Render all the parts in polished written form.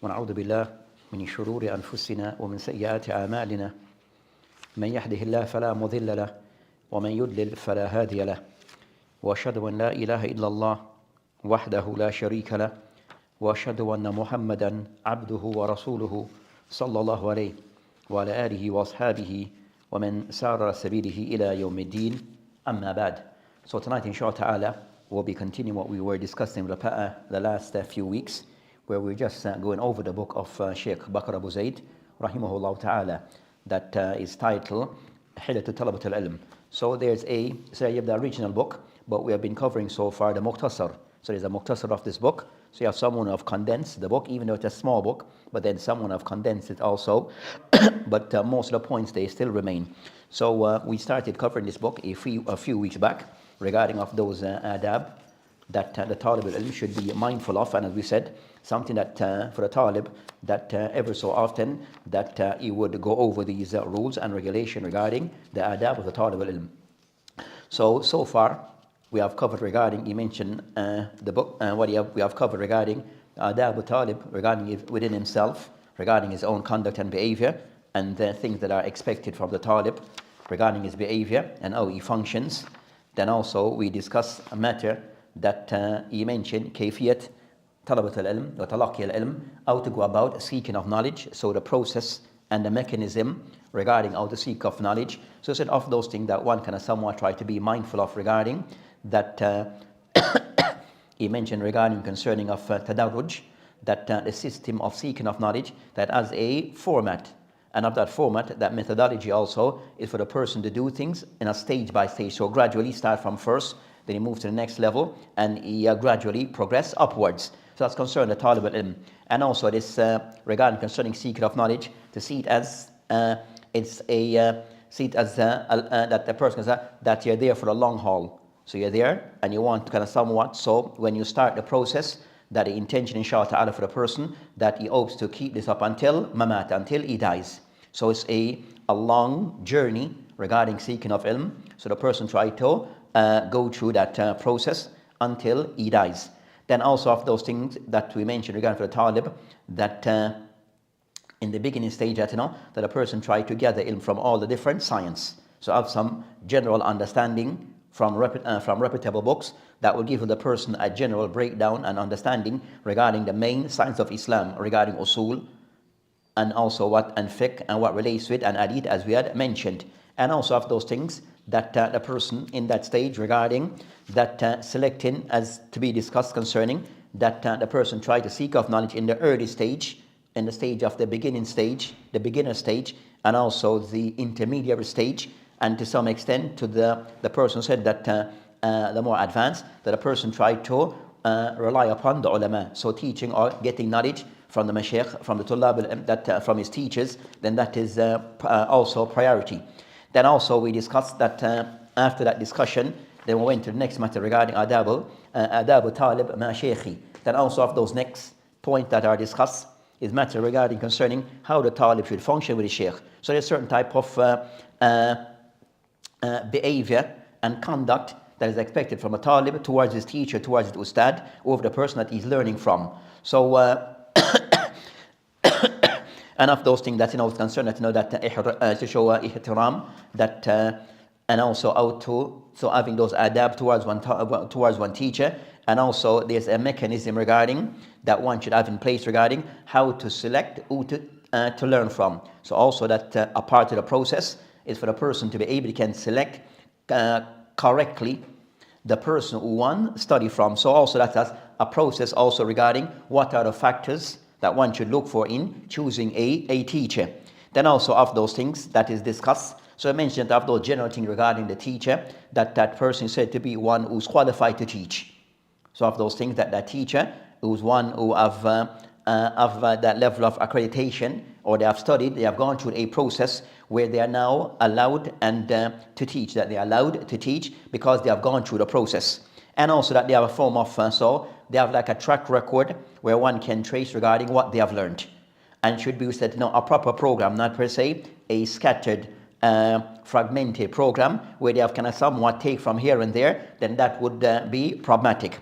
ونعوذ بالله من شرور أنفسنا ومن سيئات أعمالنا من يهده الله فلا مضل له ومن يضلل فلا هادي له وأشهد أن لا إله إلا الله وحده لا شريك له وأشهد أن محمدا عبده ورسوله صلى الله عليه وعلى آله وأصحابه ومن سار على سبيله إلى يوم الدين أما بعد. So tonight inshallah ta'ala we'll be continuing what we were discussing the last few weeks, where we're just going over the book of Sheikh Bakr Abu Zayd rahimahullah ta'ala that is titled Hilatu Talabat al-Ilm. So you have the original book, but we have been covering so far the Muqtasar. So there's a Muqtasar of this book. So you have someone who have condensed the book, even though it's a small book, but then someone have condensed it also. But most of the points, they still remain. So we started covering this book a few weeks back regarding of those adab that the talib al-ilm should be mindful of. And as we said, something that for the talib, that ever so often that he would go over these rules and regulation regarding the adab of the talib al-ilm. So far, we have covered regarding, you mentioned the book, we have covered regarding adab al-talib, regarding within himself, regarding his own conduct and behavior, and the things that are expected from the talib, regarding his behavior and how he functions. Then also we discuss a matter that he mentioned, kayfiyat talabat al-ilm wa talaqi al-ilm, how to go about seeking of knowledge, so the process and the mechanism regarding how to seek of knowledge. So it's of those things that one can somewhat try to be mindful of regarding that he mentioned regarding concerning of tadarruj, that the system of seeking of knowledge that has a format, and of that format, that methodology also is for the person to do things in a stage by stage. So gradually start from first, then he moves to the next level, and he gradually progress upwards. So that's concerning the talib al-ilm. And also this regarding concerning seeking of knowledge, to see it as that the person is that you're there for the long haul. So you're there and you want to kind of somewhat, so when you start the process, that the intention inshallah ta'ala for the person that he hopes to keep this up until mamat, until he dies. So it's a long journey regarding seeking of ilm. So the person try to go through that process until he dies. Then also of those things that we mentioned regarding for the talib, that in the beginning stage that that a person try to gather ilm from all the different science. So have some general understanding from reputable books that will give the person a general breakdown and understanding regarding the main science of Islam, regarding usul, and also and fiqh, and what relates to it, and hadith, as we had mentioned. And also of those things that the person in that stage regarding that selecting, as to be discussed concerning, that the person try to seek of knowledge in the early stage, in the stage of the beginner stage, and also the intermediate stage, and to some extent to the person said that the more advanced, that a person try to rely upon the ulama, so teaching or getting knowledge from the mashayikh, from the tullab, that from his teachers, then that is also priority. Then also we discussed that after that discussion, then we went to the next matter regarding adab talib ma shaykhi. Then also of those next points that are discussed is matter regarding concerning how the talib should function with his shaykh. So there's a certain type of behavior and conduct that is expected from a talib towards his teacher, towards his ustad, over the person that he's learning from. So and of those things that is concerned, that that to show ihtiram, that and also how to, so having those adab towards one teacher, and also there's a mechanism regarding that one should have in place regarding how to select who to learn from. So also that a part of the process is for the person to be able to select correctly the person who one study from. So also that's a process also regarding what are the factors that one should look for in choosing a teacher. Then also of those things that is discussed. So I mentioned of those general things regarding the teacher, that person is said to be one who's qualified to teach. So of those things that teacher who's one who have that level of accreditation, or they have studied, they have gone through a process where they are now allowed and to teach, that they are allowed to teach because they have gone through the process. And also that they have a form of, so they have like a track record where one can trace regarding what they have learned. And should be said, a proper program, not per se a scattered, fragmented program where they have kind of somewhat take from here and there, then that would be problematic.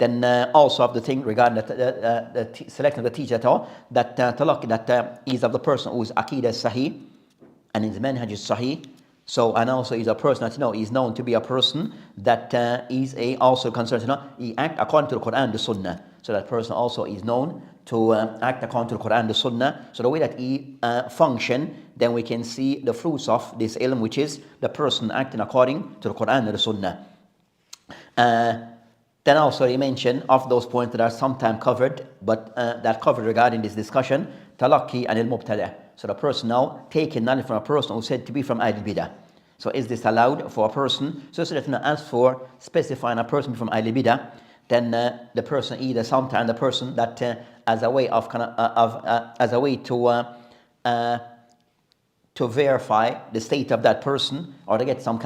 Then also of the thing regarding the selection of the teacher at all, that talaqi, that is of the person who is aqidah sahih and his manhaj is sahih. So, and also is a person that is known to be a person that is also concerned, he act according to the Quran, the Sunnah. So that person also is known to act according to the Quran, the Sunnah. So the way that he function, then we can see the fruits of this ilm, which is the person acting according to the Quran and the Sunnah. Then also he mentioned of those points that are sometimes covered, but that covered regarding this discussion, talaqi and al-mubtada. So the person now taking knowledge from a person who said to be from Ahl Bidah. So is this allowed for a person? So that as for specifying a person from Ahl Bidah, then the person either sometimes the person that as a way of as a way to verify the state of that person, or to get some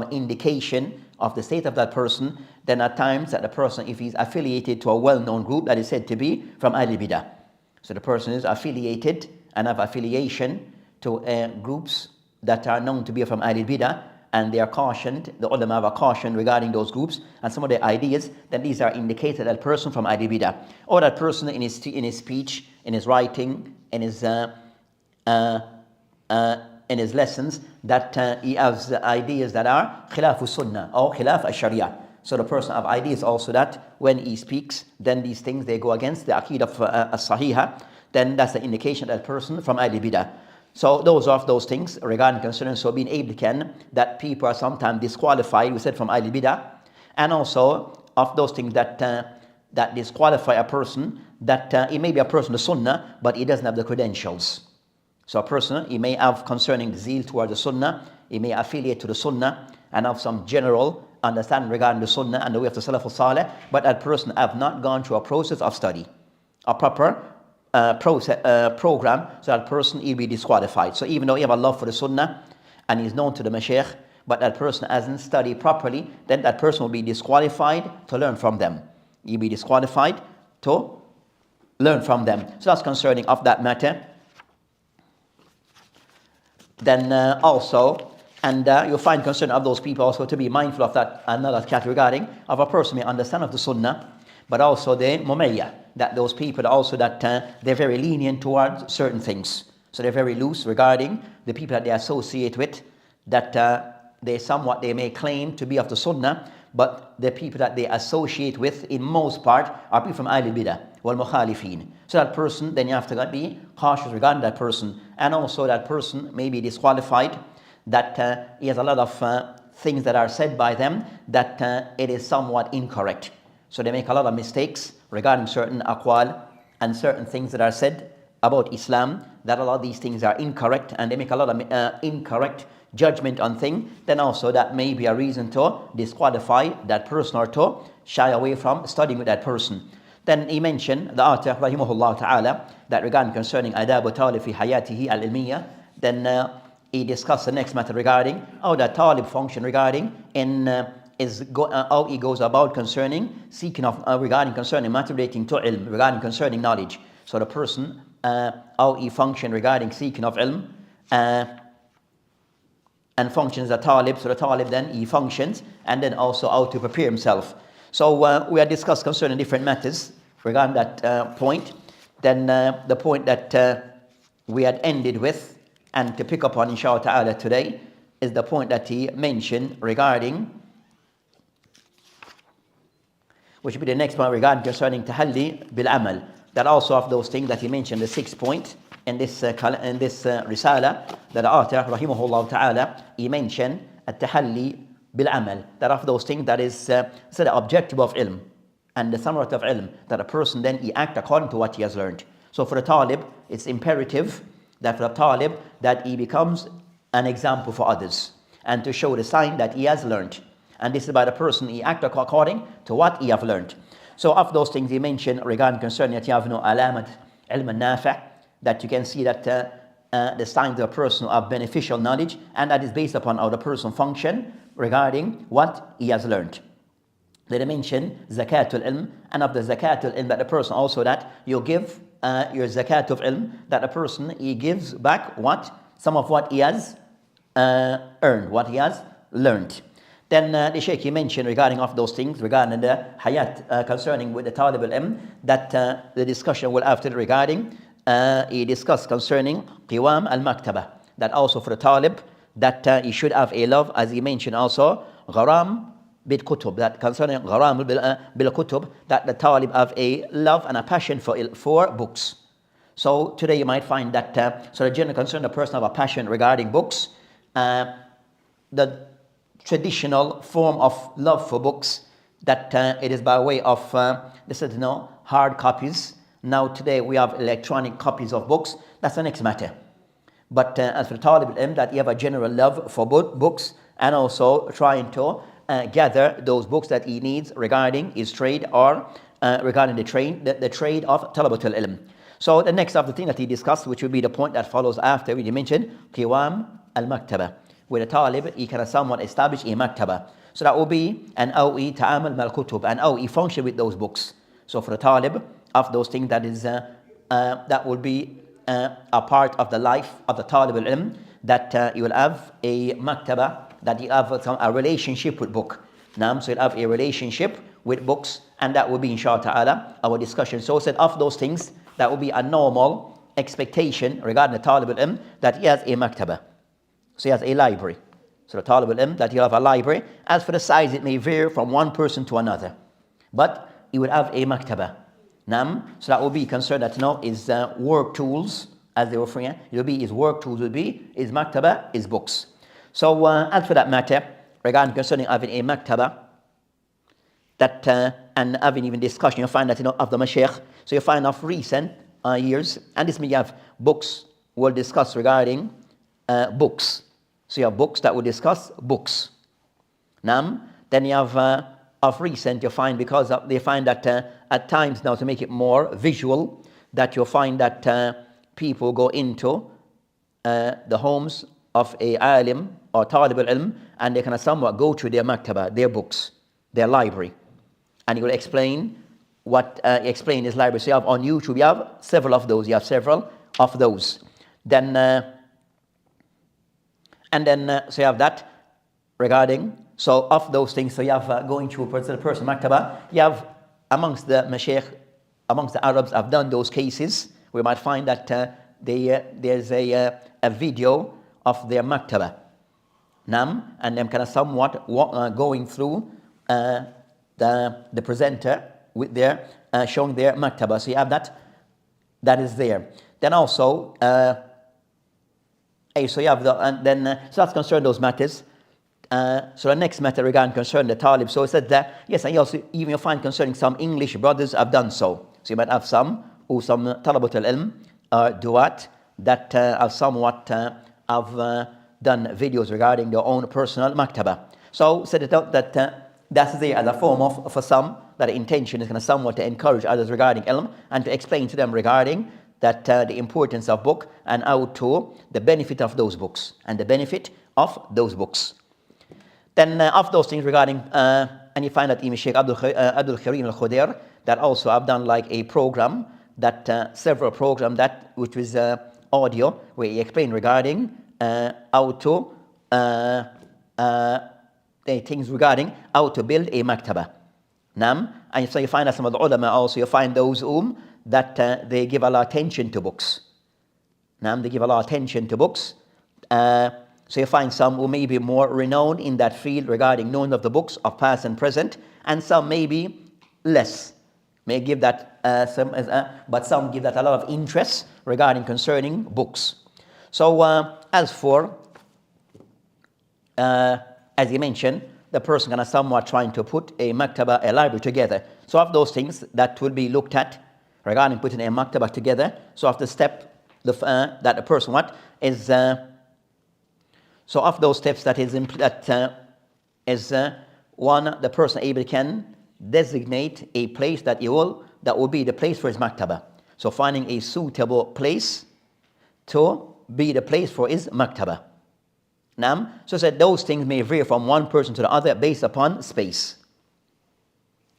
indication of the state of that person, then at times that the person, if he's affiliated to a well-known group that is said to be from Ahl Bidah, so the person is affiliated and have affiliation to groups that are known to be from Ahl Bidah, and they are cautioned, the ulama have a caution regarding those groups and some of their ideas, then these are indicated that person from Ahl Bidah, or that person in his speech, in his writing, in his lessons, that he has ideas that are khilaf sunnah or khilaf al-sharia. So the person have ideas also that when he speaks, then these things they go against the aqeedah of as-sahiha, then that's the indication that person from Ahl Bidah. So those are those things regarding concerning, so being able to that people are sometimes disqualified, we said, from Ahl Bidah, and also of those things that that disqualify a person, that he may be a person of sunnah, but he doesn't have the credentials. So a person, he may have concerning the zeal towards the sunnah, he may affiliate to the sunnah and have some general understanding regarding the sunnah and the way of the Salaf al-Salih, but that person have not gone through a process of study, a proper program, so that person he'll be disqualified. So even though he have a love for the sunnah and he's known to the mashaykh, but that person hasn't studied properly, then that person will be disqualified to learn from them. He'll be disqualified to learn from them. So that's concerning of that matter. Then also, and you'll find concern of those people also to be mindful of that another category regarding of a person may understand of the sunnah, but also the mumayya, that those people also that they're very lenient towards certain things. So they're very loose regarding the people that they associate with, that they may claim to be of the sunnah, but the people that they associate with in most part are people from Ahl Bidah wal Mukhalifin. So that person, then you have to be cautious regarding that person, and also that person may be disqualified, that he has a lot of things that are said by them that it is somewhat incorrect. So they make a lot of mistakes regarding certain aqwal and certain things that are said about Islam, that a lot of these things are incorrect, and they make a lot of incorrect judgment on things. Then also that may be a reason to disqualify that person or to shy away from studying with that person. Then he mentioned, the author rahimahullah ta'ala, that regarding concerning adab talib fi hayatihi al-ilmiyya, then he discussed the next matter regarding how that talib function regarding how he goes about concerning seeking of regarding concerning matter relating to ilm, regarding concerning knowledge. So the person how he function regarding seeking of ilm and functions as a talib. So the talib then he functions, and then also how to prepare himself. So we had discussed concerning different matters regarding that point. Then the point that we had ended with, and to pick up on inshallah ta'ala today, is the point that he mentioned regarding, which will be the next one regarding concerning tahalli bil amal. That also of those things that he mentioned, the 6th point in this risala, that the author rahimahullah ta'ala, he mentioned at-tahalli bil amal, that of those things that is the objective of ilm and the thamarat of ilm, that a person then he act according to what he has learned. So for the talib, it's imperative that for the talib that he becomes an example for others and to show the sign that he has learned. And this is by the person he act according to what he have learned. So of those things he mentioned regarding concerning that you have no alamat ilm al-nafi', that you can see that the signs of a person of beneficial knowledge, and that is based upon how the person function regarding what he has learned. Then he mentioned zakatul ilm, and of the zakatul ilm that the person also that you give your zakat of ilm, that a person he gives back some of what he has earned, what he has learned. Then the Shaykh, he mentioned regarding of those things, regarding the hayat, concerning with the Talib al-Ilm, that the discussion will after regarding, he discussed concerning Qiwam al-Maktaba, that also for the Talib, that he should have a love, as he mentioned also, Gharam bil Kutub, that concerning Gharam bil Kutub, that the Talib have a love and a passion for books. So today you might find that, so the general concern, the person have a passion regarding books. The traditional form of love for books, that it is by way of hard copies. Now today we have electronic copies of books. That's the next matter. But as for Talib al-Ilm, that you have a general love for books, and also trying to gather those books that he needs regarding his trade, or regarding the trade of Talabat al-Ilm. So the next of the thing that he discussed, which will be the point that follows after, we mentioned Qiwam al-Maktaba, where the Talib, he can somewhat establish a Maktaba. So that will be an awi ta'amal mal kutub, and he function with those books. So for the Talib, of those things that is that will be a part of the life of the Talib al-Ilm, that you will have a Maktaba, that you have a relationship with book. So you'll have a relationship with books, and that will be, inshallah ta'ala, our discussion. So said of those things, that will be a normal expectation regarding the Talib al-Ilm, that he has a Maktaba. So he has a library. So the Talib al-Ilm, that he'll have a library. As for the size, it may vary from one person to another, but he will have a Maktaba. So that will be concerned that his work tools, as they were free, it will be his work tools, will be his Maktaba, his books. So as for that matter, regarding concerning having a Maktaba, that and having even discussion, you find that of the Mashaykh. So you find of recent years, and this may have books will discuss regarding books. So you have books that will discuss books. Then you have of recent, you find, because they find that at times now, to make it more visual, that you'll find that people go into the homes of a alim or talib al-ilm, and they can somewhat go to their maktaba, their books, their library, and he will explain what explain his library. So you have on YouTube, you have several of those. You have several of those. Then so you have that regarding. So of those things, so you have going to a person maktaba. You have amongst the mashaykh, amongst the Arabs, have done those cases. We might find that there's a video of their maktaba, and them kind of somewhat going through the presenter with their showing their maktaba. So you have that is there. Then also, so you have so that's concerned those matters. So the next matter regarding concern the Talib. So it said that yes, and you also even you find concerning some English brothers have done so. So you might have some Talabat al-Ilm duat that have somewhat have done videos regarding their own personal maktaba. So said that that's there as a form of, for some, that the intention is going to somewhat to encourage others regarding ilm, and to explain to them regarding that the importance of book, and how to the benefit of those books, and the benefit of those books. Then of those things regarding, and you find that Imam Sheikh Abdul Karim al-Khudair, that also have done like a program, that several program that which was audio, where he explained regarding how to things regarding how to build a maktaba. And so you find that some of the ulama also, you find those that they give a lot of attention to books. They give a lot of attention to books. So you find some who may be more renowned in that field regarding knowing of the books of past and present, and some maybe less. May give that but some give that a lot of interest regarding concerning books. So as for as you mentioned, the person gonna somewhat trying to put a maktaba, a library together. So of those things that will be looked at regarding putting a maktaba together. So of the step that the person is so of those steps that is one, the person able can designate a place that will be the place for his maktaba. So finding a suitable place to be the place for his maktaba. So said those things may vary from one person to the other based upon space.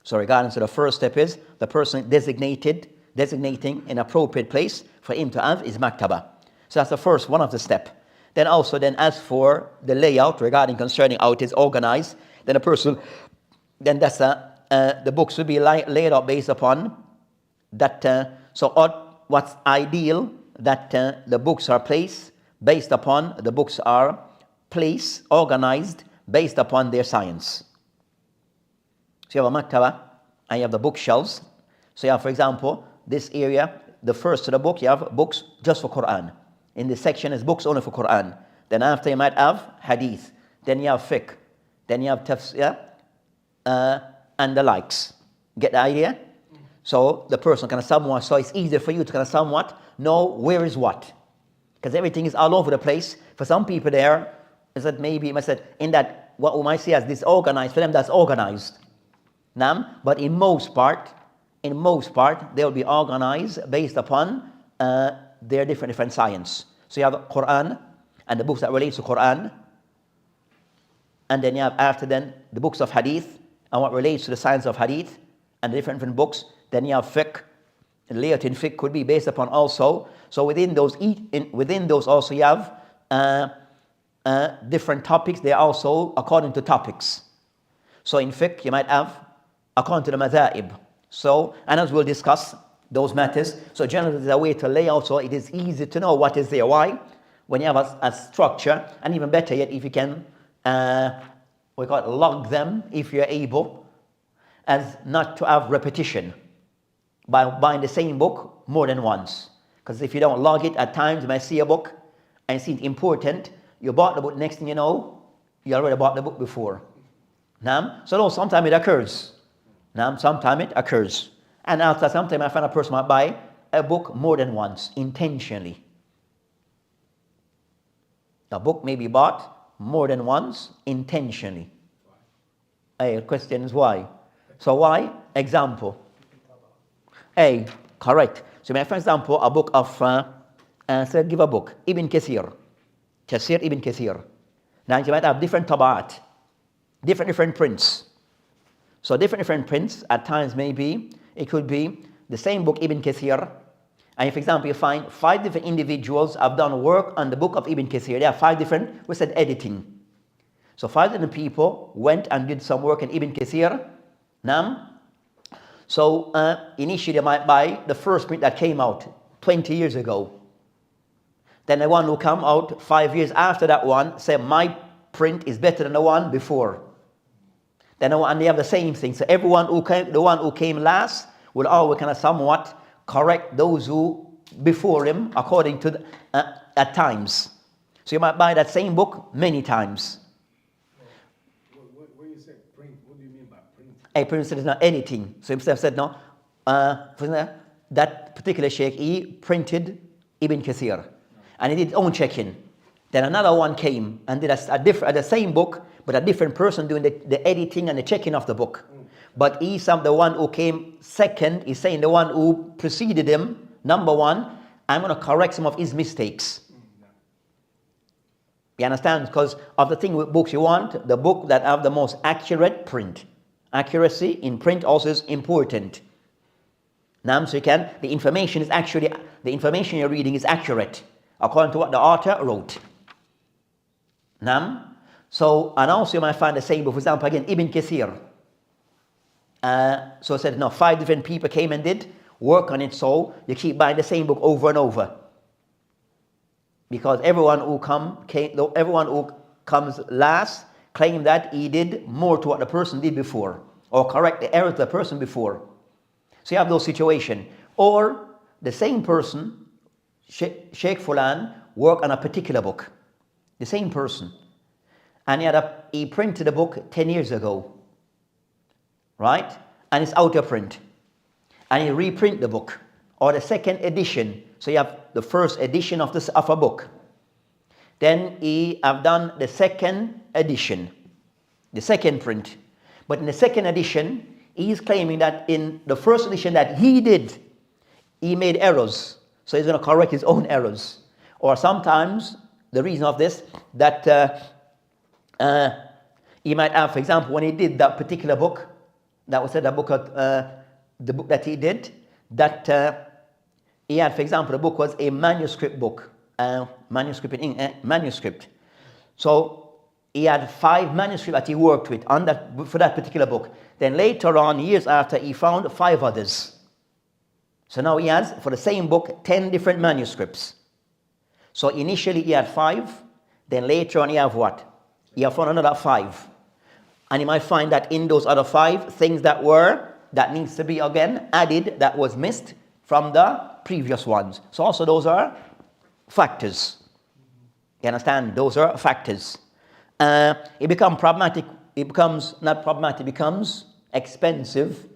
So regarding, so the first step is the person designating an appropriate place for him to have his maktaba. So that's the first one of the step. Then also as for the layout regarding concerning how it is organized, then a person, then that's the books will be laid out based upon that. What's ideal that the books are placed based upon, the books are placed, organized based upon their science. So you have a maktaba and you have the bookshelves. So you have, for example, this area, the first of the book, you have books just for Quran. In this section is books only for Quran. Then after you might have hadith. Then you have fiqh. Then you have tafsir and the likes. Get the idea? So the person can somewhat, so it's easier for you to kind of somewhat know where is what. Because everything is all over the place. For some people there, is that maybe, I said, in that, what we might see as disorganized, for them that's organized. But in most part, they'll be organized based upon their different science. So you have Quran and the books that relate to Quran. And then you have after then the books of hadith and what relates to the science of hadith and the different books. Then you have fiqh. And layout in fiqh could be based upon also. So within those also you have different topics. They are also according to topics. So in fiqh you might have according to the madha'ib. So, and as we'll discuss those matters, so generally there's a way to lay out so it is easy to know what is there. Why? When you have a structure, and even better yet, if you can, we call it log them, if you're able, as not to have repetition by buying the same book more than once. Because if you don't log it, at times you might see a book and see it important, you bought the book, next thing you know, you already bought the book before. So no, sometimes it occurs. Sometimes it occurs. And after sometimes I find a person might buy a book more than once, intentionally. A book may be bought more than once, intentionally. The question is why? So why? Example. Correct. So for example, a book of, give a book, Ibn Kathir. Tafsir Ibn Kathir. Now you might have different tabaat, different prints. So different prints at times maybe, it could be the same book Ibn Kathir. And for example, you find 5 different individuals have done work on the book of Ibn Kathir. There are 5 different, we said editing. So 5 different people went and did some work in Ibn Kathir. So initially they might buy the first print that came out 20 years ago. Then the one who come out 5 years after that one say my print is better than the one before. Then and they have the same thing. So everyone the one who came last will always kind of somewhat correct those who before him according to at times. So you might buy that same book many times. When you say print, what do you mean by print? A print is not anything. So himself said no. That particular sheikh he printed Ibn Kathir, and he did his own checking. Then another one came and did the same book, but a different person doing the editing and the checking of the book. But the one who came second, is saying the one who preceded him, number one, I'm going to correct some of his mistakes. You understand? Because of the thing with books, you want the book that have the most accurate print. Accuracy in print also is important. So the information you're reading is accurate according to what the author wrote. So, and also you might find the same book, for example, again, Ibn Kathir. So it said, 5 different people came and did work on it, so you keep buying the same book over and over. Because everyone who comes last claim that he did more to what the person did before, or correct the errors of the person before. So you have those situations. Or the same person, Sheikh Fulan, work on a particular book. The same person. And he printed a book 10 years ago. Right? And it's out of print. And he reprint the book. Or the second edition. So you have the first edition of a book. Then he have done the second edition. The second print. But in the second edition, he is claiming that in the first edition that he did, he made errors. So he's going to correct his own errors. Or sometimes, the reason of this, that he might have, for example, when he did that particular book, that was the book that he did, that he had, for example, the book was a manuscript book, manuscript. So he had 5 manuscripts that he worked with on for that particular book. Then later on, years after, he found 5 others. So now he has, for the same book, 10 different manuscripts. So initially he had 5, then later on he have what? He have found another 5. And you might find that in those other 5, things that needs to be again added, that was missed from the previous ones. So also those are factors. You understand? Those are factors. It becomes problematic. It becomes not problematic. It becomes expensive.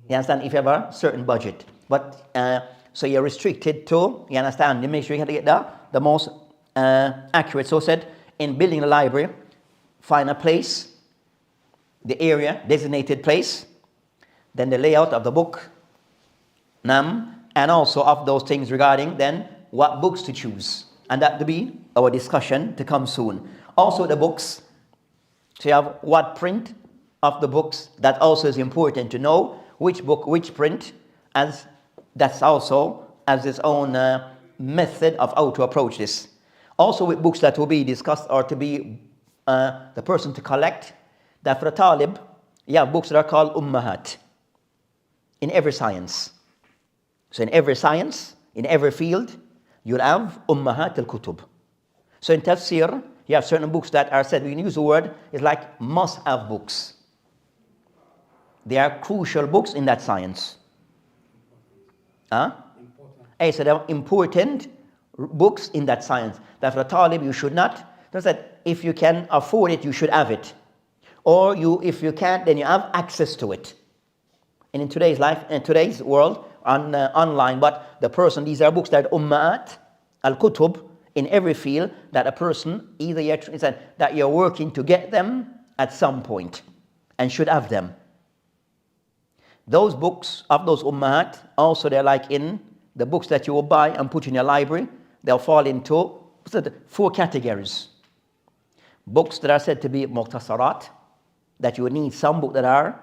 You understand? If you have a certain budget, but so you're restricted to. You understand? You make sure you have to get the most accurate. So said in building a library, find a place, the area, designated place, then the layout of the book, and also of those things regarding then what books to choose. And that will be our discussion to come soon. Also the books, so you have what print of the books. That also is important to know which book, which print, as that's also as its own method of how to approach this. Also with books that will be discussed or to be the person to collect, that for the talib, you have books that are called ummahat in every science. So in every science, in every field, you'll have ummahat al-kutub. So in tafsir, you have certain books that are said, we use the word, it's like must-have books. They are crucial books in that science. Important. So they are important books in that science. That for a talib, you should not. That's that if you can afford it, you should have it. Or if you can't, then you have access to it. And in today's life, in today's world, online, but the person, these are books that are ummaat, al-kutub, in every field that a person, either that you're working to get them at some point and should have them. Those books of those ummahat, also they're like in the books that you will buy and put in your library, they'll fall into 4 categories. Books that are said to be muqtasarat, that you would need some books that are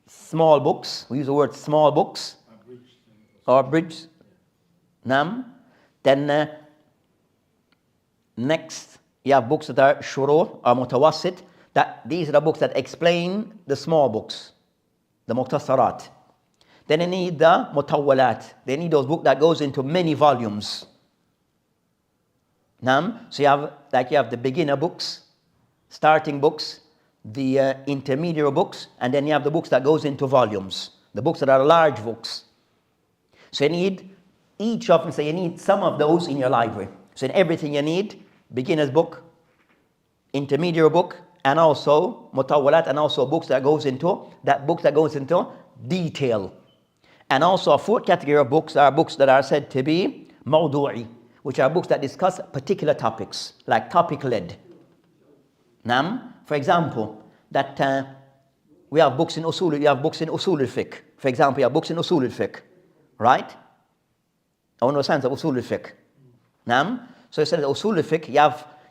small books. We use the word small books or abridged. Then next you have books that are shuru or mutawassit. That these are the books that explain the small books, the muqtasarat. Then they need the mutawwalat. They need those books that goes into many volumes. So you have the beginner books, starting books, the intermediate books, and then you have the books that goes into volumes, the books that are large books. So you need each of them, so you need some of those in your library. So in everything you need, beginner's book, intermediate book, and also mutawwalat, and also books that goes into detail. And also a 4th category of books are books that are said to be mawdu'i, which are books that discuss particular topics, like topic-led. For example, that we have books in usul, you have books in usul al-fiqh. For example, you have books in usul al-fiqh, right? I want to know science of usul al-fiqh. So you said usul al-fiqh,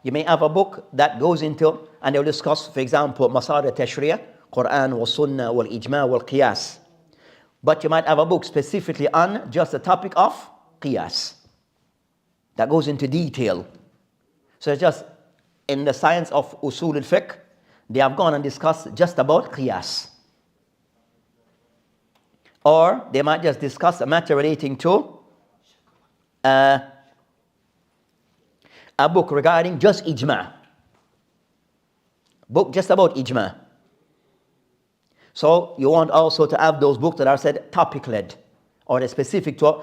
you may have a book that goes into, and they'll discuss, for example, masar al-tashri'ah, Quran wa sunnah wal ijma wal qiyas. But you might have a book specifically on just the topic of qiyas. That goes into detail. So it's just in the science of usul al-fiqh, they have gone and discussed just about qiyas. Or they might just discuss a matter relating to a book regarding just ijma. Book just about ijma. So you want also to have those books that are said topic-led, or they're specific to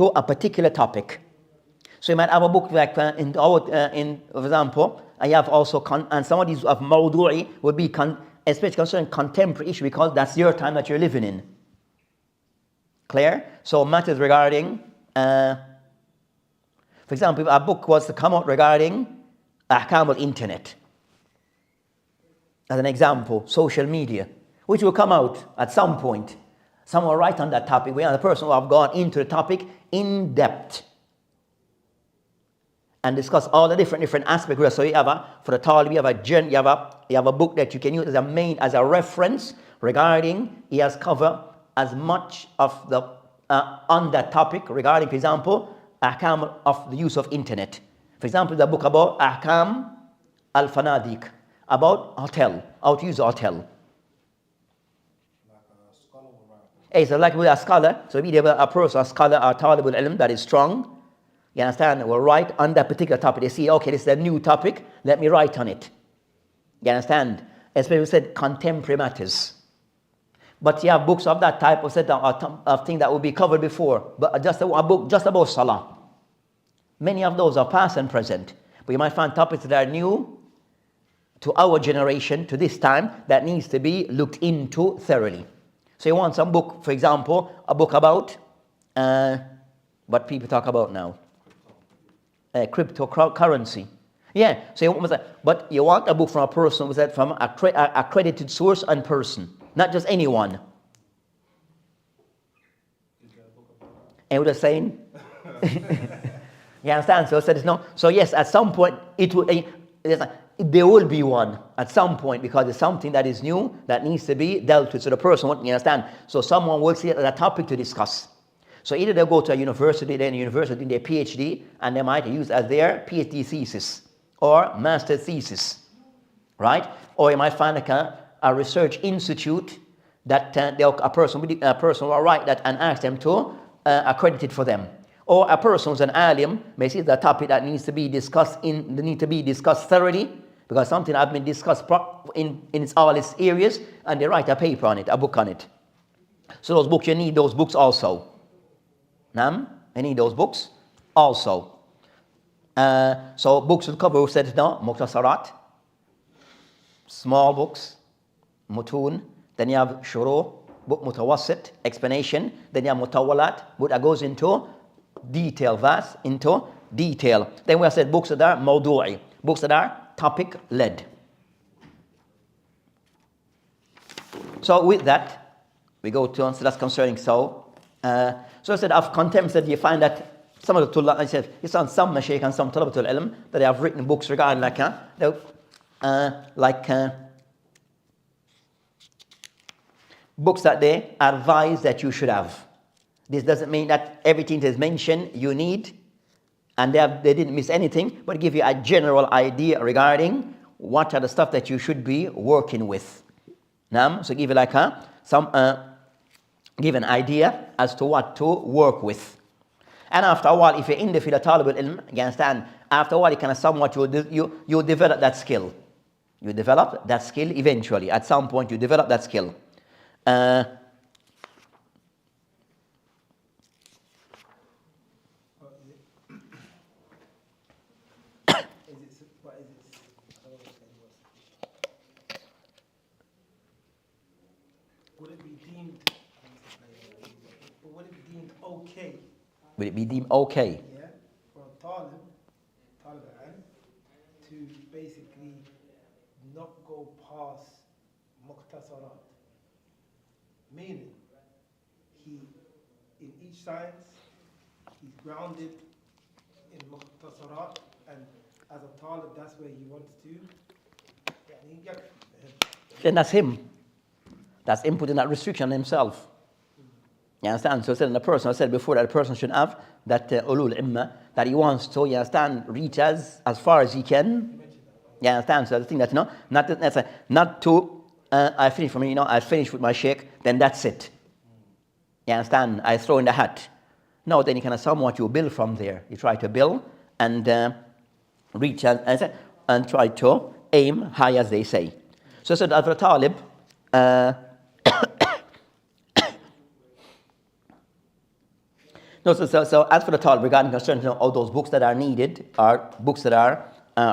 a particular topic. So you might have a book like for example, I have also and some of these of mawdu'i would be especially concerning contemporary issue, because that's your time that you're living in. Clear? So matters regarding, for example, if a book was to come out regarding ahkam al-internet, as an example, social media, which will come out at some point. Someone will write on that topic. We are the person who have gone into the topic in depth and discuss all the different aspects. So you have for the talib, you have a book that you can use as a reference regarding. He has covered as much of the on that topic regarding, for example, ahkam of the use of internet. For example, the book about Ahkam al-Fanadik, about hotel, how to use a hotel. Like a scholar will write. Hey, so like with a scholar, so if a person, a scholar, or talib al-ilm that is strong, you understand, will write on that particular topic. They see, okay, this is a new topic, let me write on it. You understand? Especially we said contemporary matters. But you have books of that type of thing that will be covered before, but just a book just about Salah. Many of those are past and present. But you might find topics that are new to our generation, to this time, that needs to be looked into thoroughly. So you want some book, for example, a book about what people talk about now. Cryptocurrency. Yeah, so you want, but you want a book from a person who's from a accredited source and person, not just anyone. And what they're saying? You understand? So I said, no. So yes, at some point there will be one at some point, because it's something that is new that needs to be dealt with. So the person, you understand? So someone will see it as a topic to discuss. So either they go to a university, then university, their PhD, and they might use as their PhD thesis or master thesis, right? Or you might find a research institute that a person will write that and ask them to accredit it for them. Or a person who's an alim may see the topic that needs to be discussed thoroughly, because something has been discussed in all its areas, and they write a paper on it, a book on it. So those books, you need those books also. You need those books also. So books will cover, we said now, Muqtasarat, small books, Mutun, then you have Shuru, book Mutawassit, explanation, then you have Mutawalat, book that goes into detail, vast into detail. Then we have said books that are Mawdu'i, books that are topic-led. So with that, we go to, so that's concerning so instead of contempt, you find that some of the tullah, I said, it's on some mashaykh and some talabatul ilm that they have written books regarding books that they advise that you should have. This doesn't mean that everything that is mentioned you need, and they didn't miss anything, but give you a general idea regarding what are the stuff that you should be working with. So give you give an idea as to what to work with. And after a while, if you're in the field of talib al-ilm, you understand, after a while, you develop that skill. You develop that skill eventually. At some point, you develop that skill. Okay. Would it be deemed okay? Yeah, for a talib al-ilm, to basically not go past muqtasarat. Meaning, in each science, he's grounded in muqtasarat, and as a talib, that's where he wants to. Then that's him. That's him putting that restriction on himself. You understand? So the person, I said before, that a person should have that ulul imma, that he wants to, you understand, reach as far as he can. You understand? So the thing that's not to I finish from I finish with my sheikh, then that's it. You understand? I throw in the hat. No, then you kind of somewhat you build from there. You try to build and reach and try to aim high, as they say. So as for talib, so as for the talib, regarding concerning all those books that are needed, are books that are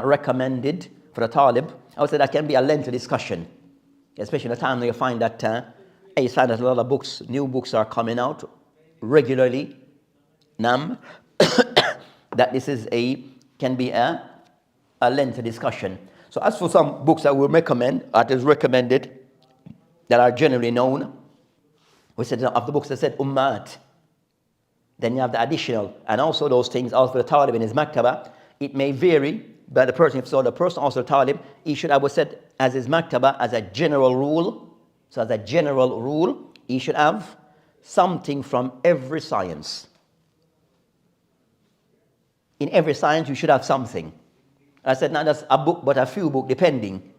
recommended for the talib, I would say that can be a lengthy discussion, especially in the time that you find that a lot of books, new books are coming out regularly. That this is can be a lengthy discussion. So as for some books that we recommend, that is recommended, that are generally known, we said of the books that said Ummat. Then you have the additional, and also those things, also the talib in his maktaba, it may vary by the person. So the person also talib, he should, I would say, as his maktaba, as a general rule, so as a general rule, he should have something from every science. In every science, you should have something. I said not just a book, but a few books, depending.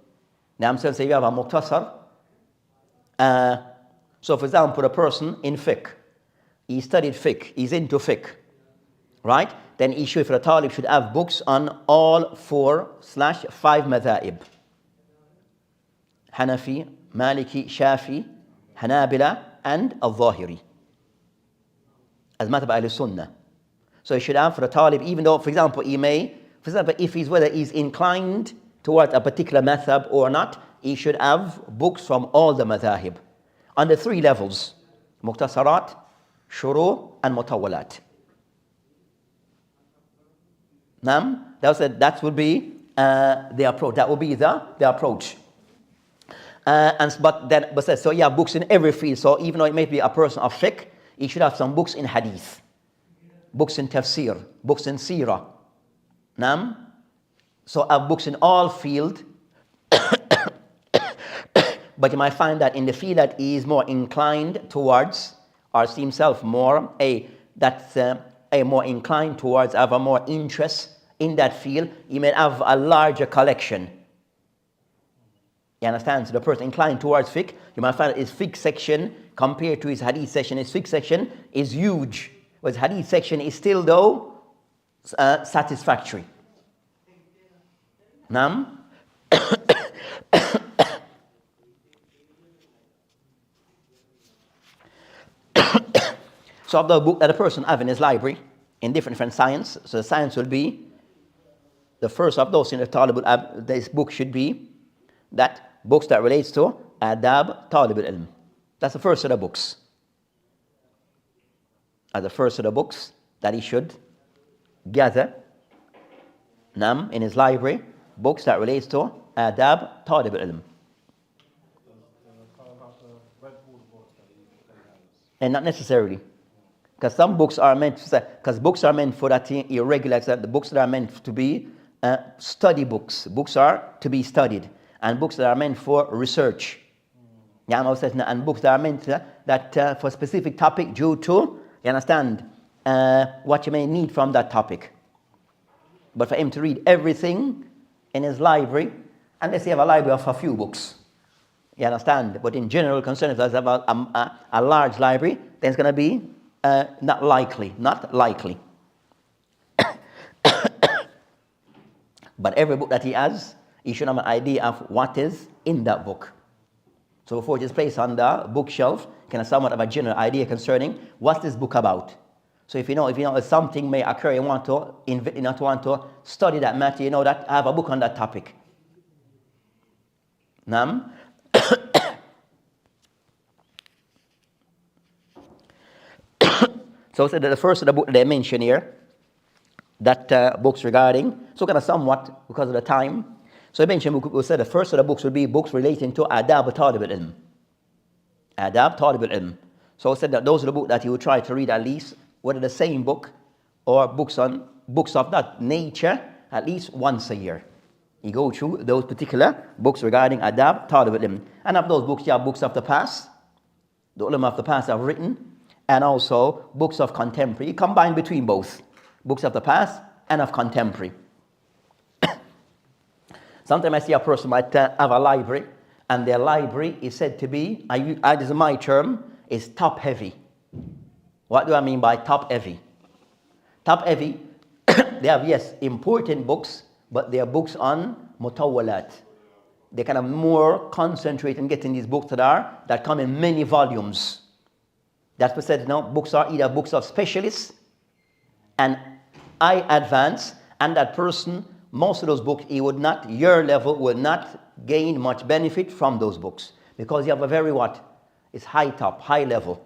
Now I'm saying, say you have a muqtasar. So for example, a person in fiqh, he studied fiqh, he's into fiqh, right? Then he should, for a talib, should have books on all 4/5 madha'ib. Hanafi, Maliki, Shafi, Hanabila, and Al-Zahiri. As madhab al-Sunnah. So he should have for a talib, even though, for example, he may, for example, if he's whether he's inclined towards a particular madhab or not, he should have books from all the madhahib. On the 3 levels, Muqtasarat, Shuru, and Mutawwalat. That would be the approach. That would be the approach. So you have books in every field. So even though it may be a person of fiqh, he should have some books in hadith, books in tafsir, books in seerah. So have books in all fields. But you might find that in the field that he is more inclined towards, or sees himself more more inclined towards, have a more interest in that field, he may have a larger collection. You understand? So the person inclined towards fiqh, you might find that his fiqh section compared to his hadith section, his fiqh section is huge. But his hadith section is still, though, satisfactory. So of the book that a person have in his library in different science, so the science will be the first of those in the talib al. This book should be that books that relates to adab talib al-ilm. That's the first of the books. Are the first of the books that he should gather in his library, books that relates to adab talib al-ilm. And not necessarily. Because some books are meant for that irregular, the books that are meant to be study books. Books are to be studied. And books that are meant for research. And books that are meant for a specific topic due to, you understand, what you may need from that topic. But for him to read everything in his library, unless he have a library of a few books. You understand? But in general, concern if there's a large library, then it's going to be not likely. But every book that he has, he should have an idea of what is in that book. So before it is placed on the bookshelf, you can have somewhat of a general idea concerning what's this book about. So if you know something may occur, you want to study that matter, you know that I have a book on that topic. So that the first of the book they mention here, that books regarding, so kind of somewhat because of the time. So I mentioned, we said the first of the books will be books relating to adab talib al-ilm. Adab talib al-ilm. So I said that those are the books that you would try to read at least, whether the same book or books of that nature, at least once a year. You go through those particular books regarding adab talib al-ilm. And of those books, you have books of the past, the ulama of the past have written, and also books of contemporary. You combine between both, books of the past and of contemporary. Sometimes I see a person might have a library, and their library is said to be, this is my term, is top heavy. What do I mean by top heavy? Top heavy, they have, yes, important books, but they are books on mutawwalat. They kind of more concentrate on getting these books that come in many volumes. That's what said, books are either books of specialists and high advance, and that person, most of those books, your level will not gain much benefit from those books. Because you have a very it's high level.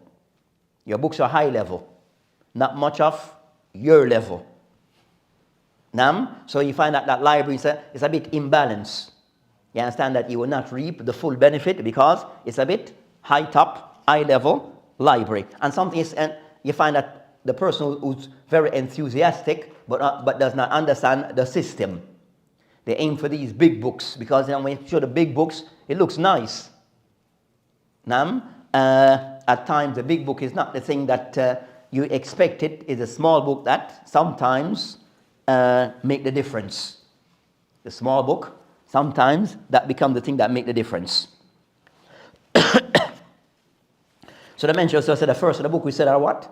Your books are high level. Not much of your level. So you find that library is a bit imbalanced. You understand that you will not reap the full benefit because it's a bit high level library. And something is, and you find that the person who's very enthusiastic but does not understand the system. They aim for these big books because when you show the big books, it looks nice. At times the big book is not the thing that you expect. It is a small book that sometimes make the difference. The small book, sometimes that becomes the thing that make the difference. So the mention, so I said the first of the book we said are what?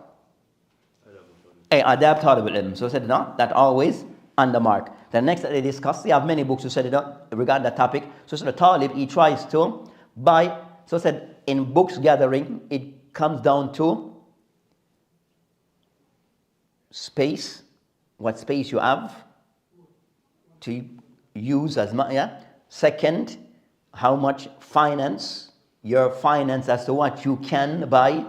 Adab Talib al-Ilm. So I said no, that always on the mark. The next that they discussed, they have many books who said it regarding that topic. So the Talib, he tries to buy, so I said in books gathering, it comes down to space, what space you have to use as much. Yeah? Second, how much finance, your finance as to what you can buy.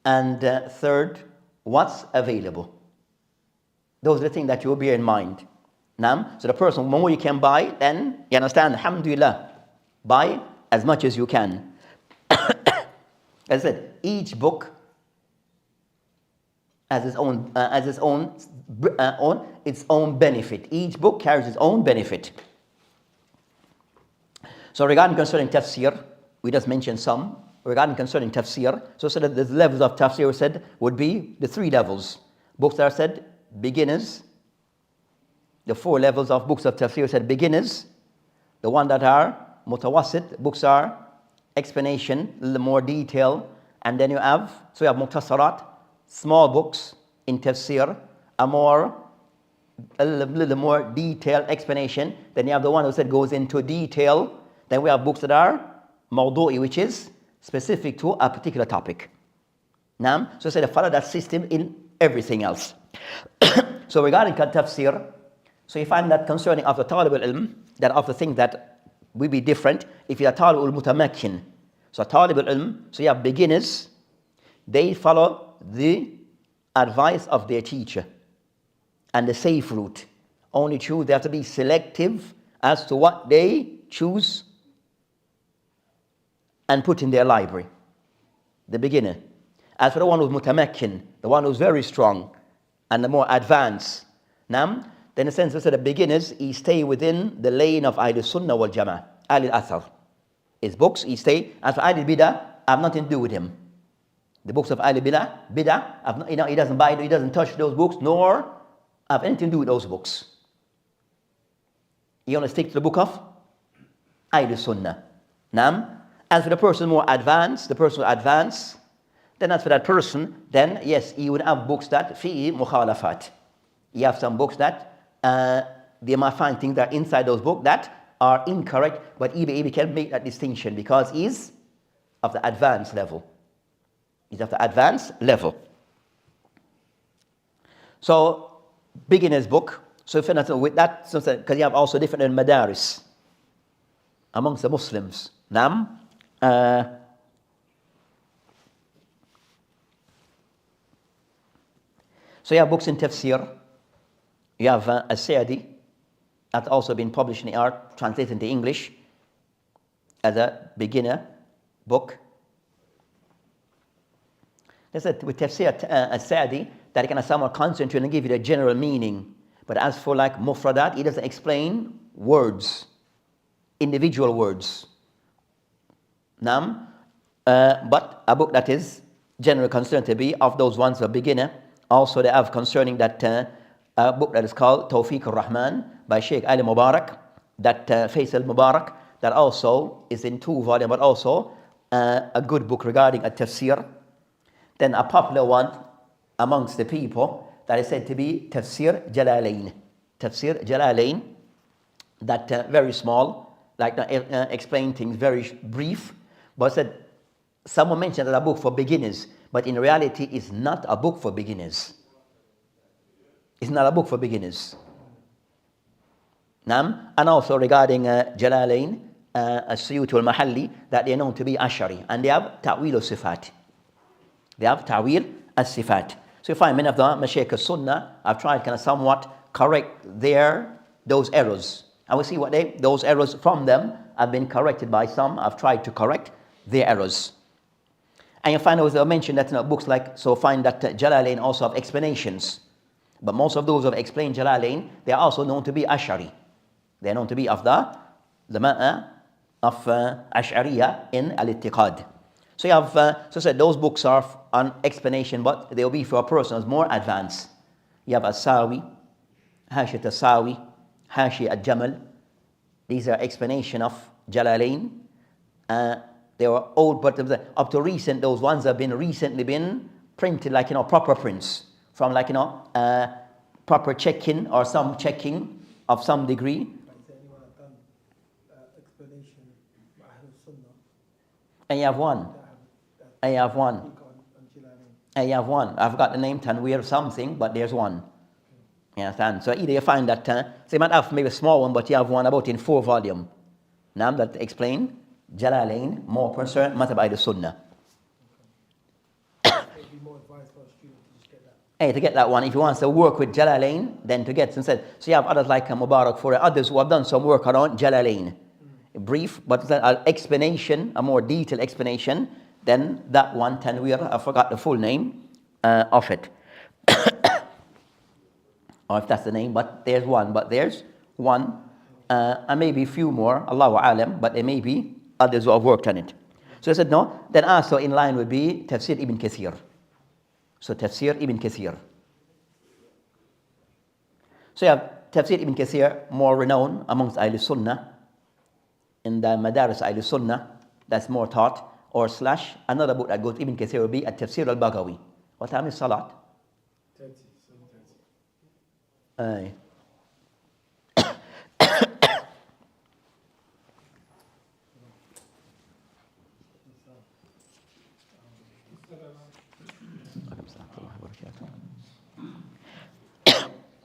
And third, what's available. Those are the things that you will bear in mind. So the person, the more you can buy, then you understand, alhamdulillah, buy as much as you can. As I said, each book has its own benefit. Each book carries its own benefit. So regarding concerning tafsir, we just mentioned some. Regarding concerning tafsir, so said that the levels of tafsir we said would be the 3 levels. Books that are said beginners. The 4 levels of books of tafsir said beginners. The one that are mutawassit, books are explanation, a little more detail. And then you have mukhtasarat, small books in tafsir, a little more detailed explanation. Then you have the one who said goes into detail. Then we have books that are mawdu'i, which is specific to a particular topic. So I said follow that system in everything else. So regarding tafsir, so you find that concerning of the talib al-ilm, that of the things that will be different if you are talib al-mutamakkin. So talib al-ilm, so you have beginners, they follow the advice of their teacher and the safe route. Only choose, they have to be selective as to what they choose and put in their library. The beginner. As for the one who's mutamakkin, the one who's very strong and the more advanced, then in a sense, the beginners, he stay within the lane of Ahl Sunnah wal Jama'ah, Ahl al-Athar. His books, he stay. As for Ahl al-Bidah, I have nothing to do with him. The books of Ahl al-Bidah, he doesn't buy, he doesn't touch those books, nor have anything to do with those books. He only stick to the book of Ahl Sunnah. As for the person more advanced, then as for that person, then yes, he would have books that fi mukhalafat. You have some books that they might find things that are inside those books that are incorrect, but he can make that distinction because he's of the advanced level. He's of the advanced level. So, beginner's book. So if you're with that, because you have also different madaris amongst the Muslims. So you have books in tafsir. You have As-Sa'di, that's also been published in art, translated into English as a beginner book. They said with tafsir As-Sa'di, that he can somewhat concentrate and give you the general meaning. But as for like mufradat, he doesn't explain words, individual words. But a book that is generally considered to be of those ones a beginner. Also they have concerning that a book that is called Tawfiq al-Rahman by Sheikh Ali Mubarak, that Faisal Mubarak, that also is in 2 volumes, but also a good book regarding a tafsir. Then a popular one amongst the people that is said to be Tafsir Jalalain. Tafsir Jalalain, that very small, like explain things very brief, but said someone mentioned that a book for beginners, but in reality it's not a book for beginners. It's not a book for beginners. And also regarding Jalalain, As-Suyuti al-Mahalli, that they are known to be Ash'ari, and they have Ta'wil al-Sifat. They have Ta'wil al-Sifat. So you find many of the Mashaykh al-Sunnah have tried kind of somewhat correct those errors. And we see what those errors from them have been corrected by some, have tried to correct their errors. And you find also mentioned that in books like, so find that Jalalain also have explanations. But most of those who have explained Jalalain, they are also known to be Ash'ari. They are known to be of the Ma'ah of Ash'ariyah in Al-Ittiqad. So you have, so said those books are on explanation, but they'll be for a person who's more advanced. You have Asawi, Hashi Tasawi, Hashi Al-Jamal. These are explanation of Jalalain. They were old, but up to recent, those ones have been recently been printed like, proper prints from like, proper checking or some checking of some degree. Is there anyone that done explanation by Ahlul Sunnah? And you have one. And you have one. Speak on Jalalain? And you have one. I've got the name Tanwir something, but there's one. You understand? So either you find that, so you might have maybe a small one, but you have one about in 4 volumes. Now that explain Jalalain, more concerned, Madhab Ahlul Sunnah. It would be more advice for a student to just get that. Hey, to get that one, if he wants to work with Jalalain, then to get instead. So you have others like Mubarak for others who have done some work around Jalalain. Brief, but an explanation, a more detailed explanation, then that one, Tanwir, I forgot the full name of it. Or if that's the name, but there's one. And maybe a few more, Allahu Alam, but there may be others who have worked on it. So I said no. Then also in line would be Tafsir Ibn Kathir. So Tafsir Ibn Kathir. So you have Tafsir Ibn Kathir, more renowned amongst Ahlul Sunnah. In the Madaris Ahlul Sunnah, that's more taught. Or slash, another book that goes Ibn Kathir will be At-Tafsir Al-Baghawi. What time is Salat? 7:30. Aye.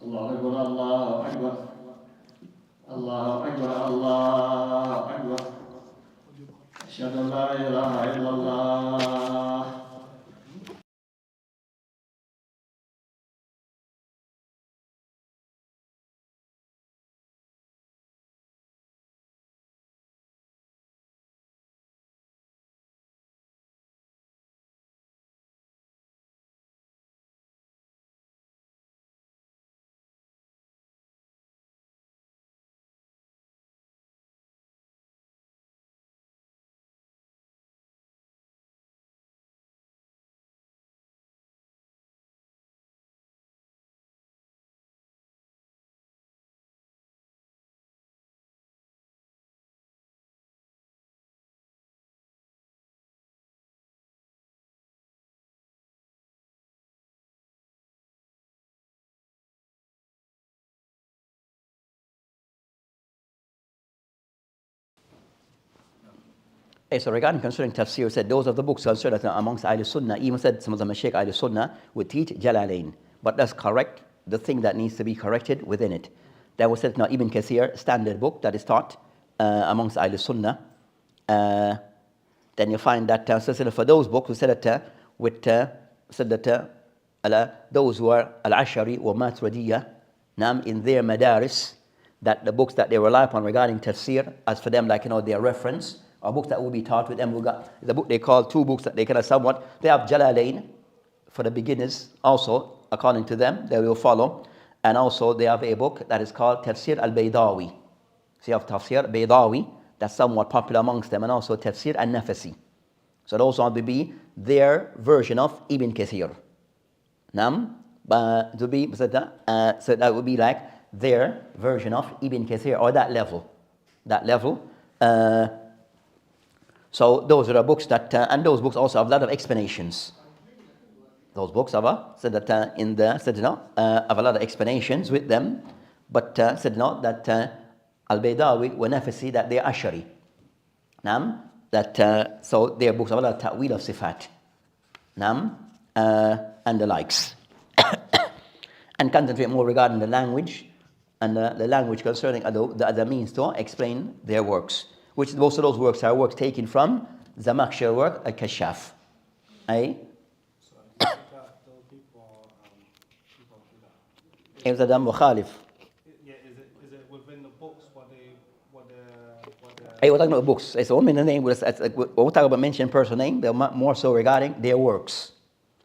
الله أكبر الله أكبر الله أكبر الله أكبر أشهد أن لا إله إلا الله So regarding concerning tafsir, said those of the books considered amongst Ahlul Sunnah, even said some of the Mashaykh Ahlul Sunnah would teach Jalalain. But that's correct, the thing that needs to be corrected within it. That was said now Ibn Kathir, standard book that is taught amongst Ahlul Sunnah. Then you find that for those books who said that said that those who are Al-Ashari or Maturidiyya, in their Madaris, that the books that they rely upon regarding tafsir, as for them, like their reference, or books that will be taught with them. We got the book they call 2 books that they kind of somewhat. They have Jalalain for the beginners, also according to them, they will follow, and also they have a book that is called Tafsir Al-Baydawi. So you have Tafsir Baydawi, that's somewhat popular amongst them, and also Tafsir Al-Nafasi. So those will be their version of Ibn Kathir. So that would be like their version of Ibn Kathir, or that level. So those are the books that, and those books also have a lot of explanations. Those books have have a lot of explanations with them, but that Al-Baydawi wa Nafasi, that they're Ashari. So their books have a lot of ta'wil of sifat. And the likes. And concentrate more regarding the language, and the language concerning the other means to explain their works. Which most of those works are works taken from Zamakhshari work, Al-Kashaf. So those people do that. It was Adam Mukhalif. Yeah, is it within the books what they We're talking about books. It's only the name. We're talking about mentioning person name. They're more so regarding their works.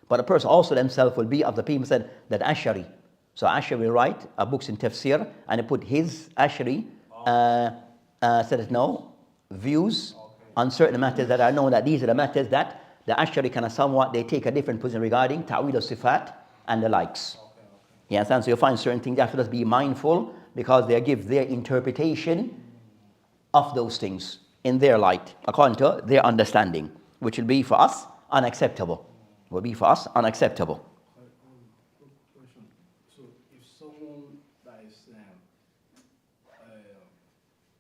But a person also themselves will be of the people said that Ashari. So Ashari will write books in tafsir, and he put his Ashari views on certain matters that are known that these are the matters that the Ashari kind of somewhat they take a different position regarding ta'wil of sifat and the likes. You understand? So you find certain things you have to just be mindful because they give their interpretation of those things in their light, according to their understanding, which will be for us unacceptable. Will be for us unacceptable. Quick question. So if someone that is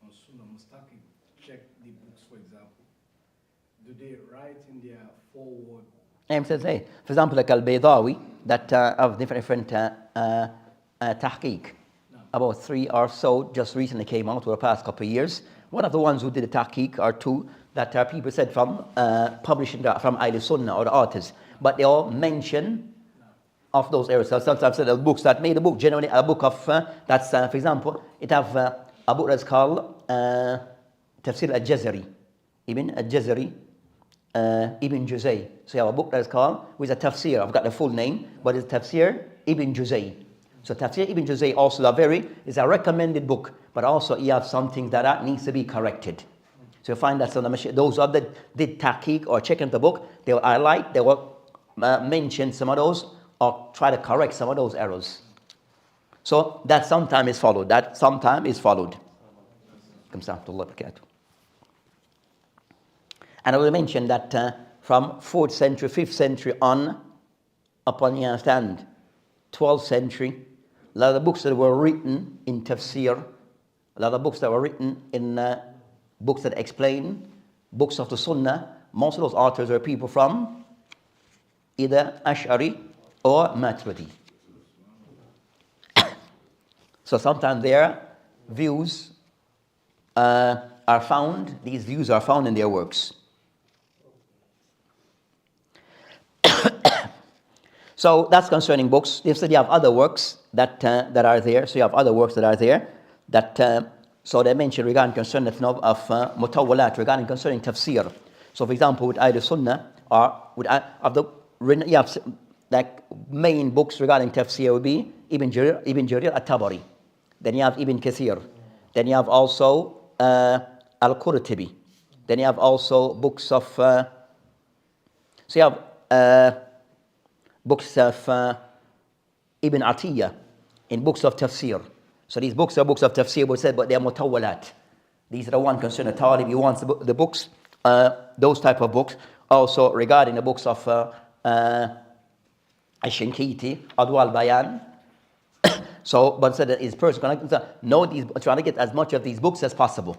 on Sunnah Mustaqim check the books, for example, do they write in their forward? Says, hey, for example, like Al-Baydawi, that of different tahqiq, about 3 or so just recently came out over the past couple of years. One of the ones who did the tahqiq are 2 that people said from publishing from Ahl Sunnah or the authors, but they all mention of those areas. So sometimes the books that made a book, generally a book of that's for example, it have a book that's called Tafsir al-Jazari, Ibn al-Jazari, Ibn Juzay. So you have a book that is called, with a tafsir, I've got the full name, but it's Tafsir Ibn Juzay. So Tafsir Ibn Juzay also is a recommended book, but also you have something that needs to be corrected. So you find that those that did tahqiq or check in the book, they will highlight, they will mention some of those or try to correct some of those errors. So that sometime is followed. And I will mention that from 4th century, 5th century on, upon you understand, 12th century, a lot of the books that were written in tafsir, a lot of books that were written in books that explain, books of the Sunnah, most of those authors were people from either Ash'ari or Maturidi. So sometimes their views are found, these views are found in their works. So that's concerning books. Instead, you have other works that are there. So you have other works that are there that. So they mentioned regarding concerning of mutawwalat, regarding concerning tafsir. So for example, with Ahl Sunnah or with you have like main books regarding tafsir would be Ibn Jarir at-Tabari. Then you have Ibn Kathir. Then you have also Al-Qurtubi. Then you have also books of. So you have books of Ibn Atiyah in books of tafsir. So these books are books of tafsir, we said, but they are mutawwalat. These are the one concerning talib. He wants the books, those type of books. Also regarding the books of Ash-Shinkiti, Adwal Bayan. So, but said that his person going to know these, trying to get as much of these books as possible.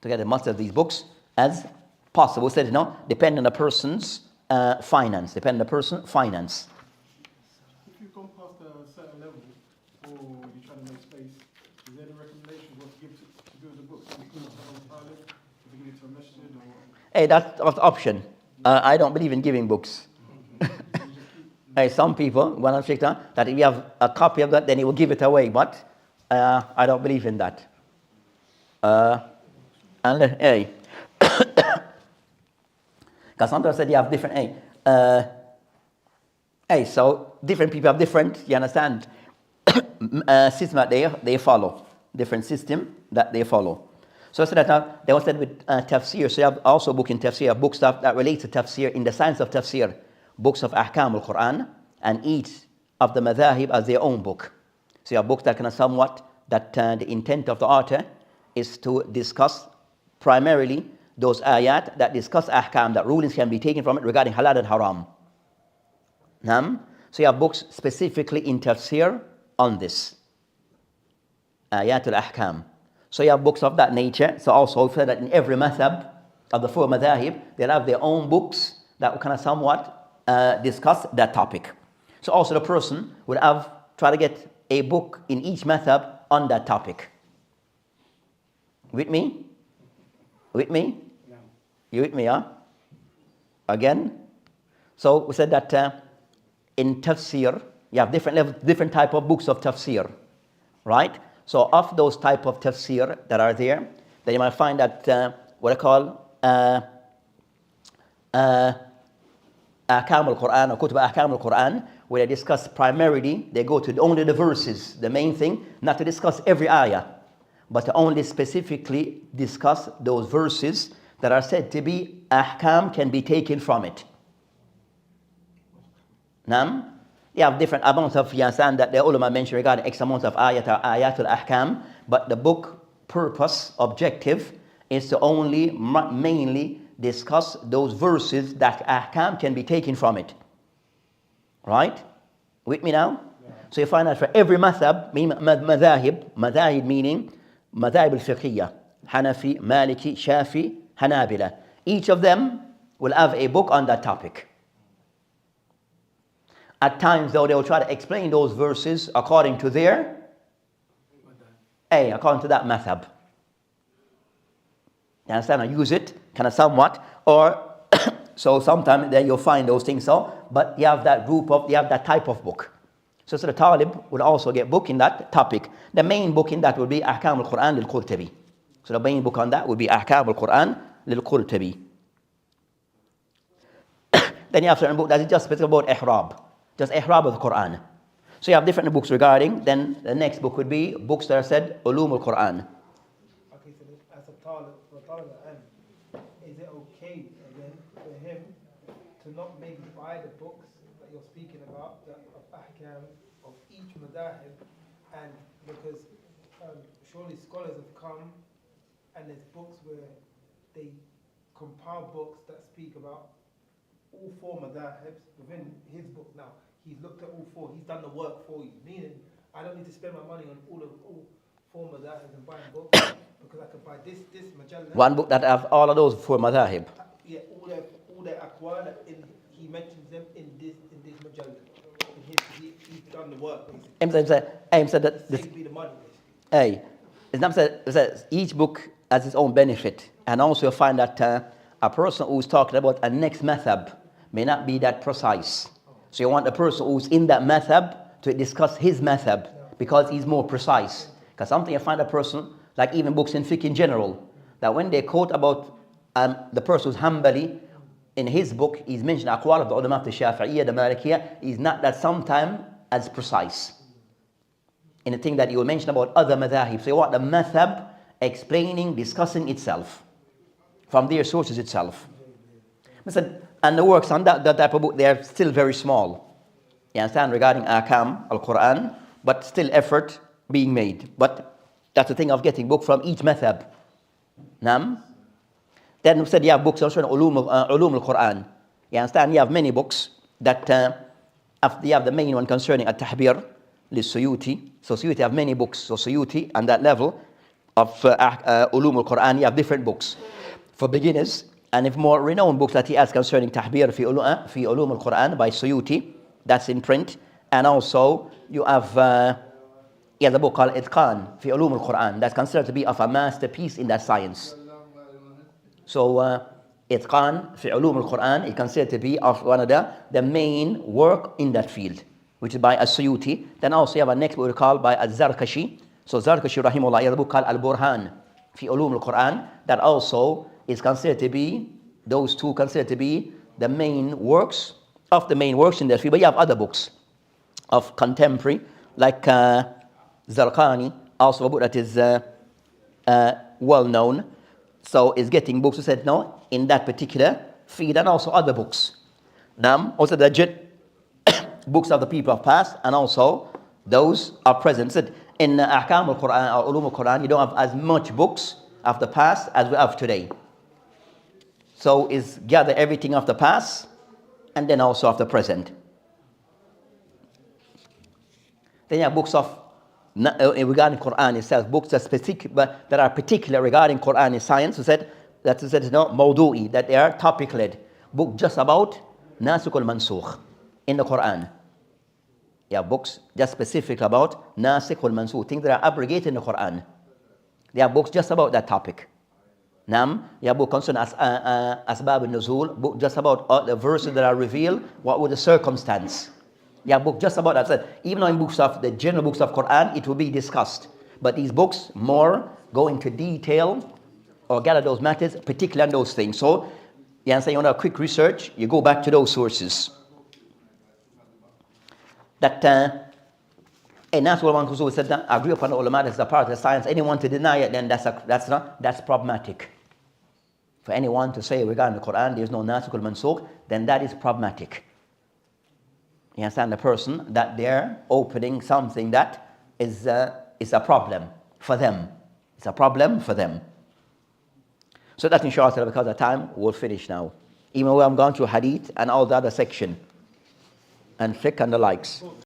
To get as much of these books as possible. Said, depending on the person's finance. If you come past a certain level, or you're trying to make space, is there any recommendation what to give to the books? To give it to a masjid or? Hey, that's an option. I don't believe in giving books. Hey, some people, when I check that if you have a copy of that, then he will give it away. But I don't believe in that. Hey, because sometimes you have different. So different people have different. You understand? System that they follow, different system that they follow. So that they was said with tafsir. So you have also book in tafsir, books that relate to tafsir in the science of tafsir, books of ahkam al-Quran, and each of the madhahib as their own book. So you have books that kind of somewhat that the intent of the author is to discuss primarily those ayat that discuss ahkam, that rulings can be taken from it regarding halal and haram. So you have books specifically in tafsir on this. Ayat al-ahkam. So you have books of that nature. So also said that in every madhab of the 4 madhahib, they'll have their own books that will kind of somewhat discuss that topic. So also the person would try to get a book in each madhab on that topic. With me? No. You with me, huh? Again? So we said that in tafsir, you have different type of books of tafsir, right? So of those type of tafsir that are there, then you might find that what I call Ahkam al-Quran or Kutub Ahkam al-Quran, where they discuss primarily, they go to only the verses, the main thing, not to discuss every ayah, but to only specifically discuss those verses that are said to be ahkam can be taken from it. They have different amounts of, you understand, that the ulama mentioned regarding X amount of ayatul ahkam, but the book purpose, objective, is to only mainly discuss those verses that ahkam can be taken from it. Right? With me now? Yeah. So you find out for every madhab, madhahib meaning madhahib al-fiqhiyya, Hanafi, Maliki, Shafi, Hanabila. Each of them will have a book on that topic. At times, though, they will try to explain those verses according to their, according to that madhab. You understand? I use it kind of somewhat, or so sometimes then you'll find those things. So, but you have that you have that type of book. So the talib will also get book in that topic. The main book in that will be Ahkam al-Quran lil-Qurtubi. So the main book on that will be Ahkam al-Quran lil-Qurtubi. Then you have certain book that is just specific about ihrab, just ihrab of the Quran. So you have different books regarding. Then the next book would be books that are said ulum al-Quran. Okay, so as a talib, is it okay again for him to not maybe buy the books that you're speaking about, of ahkam of each madahib, and because surely scholars have come and there's books where they compile books that speak about all four madahibs within his book. Now he's looked at all four, he's done the work for you, meaning I don't need to spend my money on all four madahibs and buying books, because I could buy this majalla. One book that have all of those four madahib. Yeah, all their aqwal, he mentions them in this majalla. He's done the work. Aim said that this, the money. Islam says each book has its own benefit, and also you find that a person who's talking about a next madhab may not be that precise. So you want the person who's in that madhab to discuss his madhab because he's more precise. Because something you find a person, like even books in fiqh in general, that when they quote about the person who's Hanbali, in his book, he's mentioned aqwal of the ulama of the Shafi'iyya, the Malikiyya, is not that sometimes as precise. In the thing that you will mention about other madhahib. So you want the madhab explaining, discussing itself from their sources itself. And the works on that type of book, they are still very small. You understand, regarding ahkam, al-Quran, but still effort being made. But that's the thing of getting book from each madhab. Nam. Then we said you have books also on ulum al-Quran. You understand, you have many books that you have the main one concerning at-tahbir lis-Suyuti. So Suyuti have many books. So Suyuti, on that level of ulum al-Quran, you have different books for beginners, and if more renowned books that he has concerning tahbir fi ulum al-Quran by Suyuti, that's in print. And also you have the book called Itqan fi ulum al-Quran, that's considered to be of a masterpiece in that science. So Itqan fi ulum al-Quran is considered to be of one of the main work in that field, which is by As-Suyuti. Then also you have a next book called by Az-Zarkashi. So Zarkashi rahimahullah, he has a book called Al-Burhan fi ulum al-Quran, that also is considered to be, those two considered to be the main works in that field. But you have other books of contemporary, like Zarqani, also a book that is well known. So is getting books who said no in that particular field, and also other books. Also the books of the people of past, and also those are present. So in Ahkam al-Quran or Ulum al-Quran, you don't have as much books of the past as we have today. So is gather everything of the past and then also of the present. Then you have books of regarding Quran itself, books that specific, but that are particular regarding Quran in science. That is no mawdu'i, that they are topic led. Book just about nasikh al-mansukh in the Quran. You have books just specific about nasikh al-mansukh, things that are abrogated in the Quran. There are books just about that topic. You have book concerning Asbab al-Nuzul, book just about the verses that are revealed, what was the circumstance. You have book just about that. So even though in books of the general books of Quran, it will be discussed. But these books more go into detail or gather those matters, particularly on those things. So you understand, you want a quick research, you go back to those sources. And that's what one who said that agree upon the ulama as a part of the science. Anyone to deny it, then that's problematic. For anyone to say regarding the Quran, there is no nasikh al-mansukh, then that is problematic. You understand, the person that they're opening something that is a problem for them. It's a problem for them. So that inshallah, because of time, we'll finish now. Even though I'm going through hadith and all the other section and fiqh and the likes.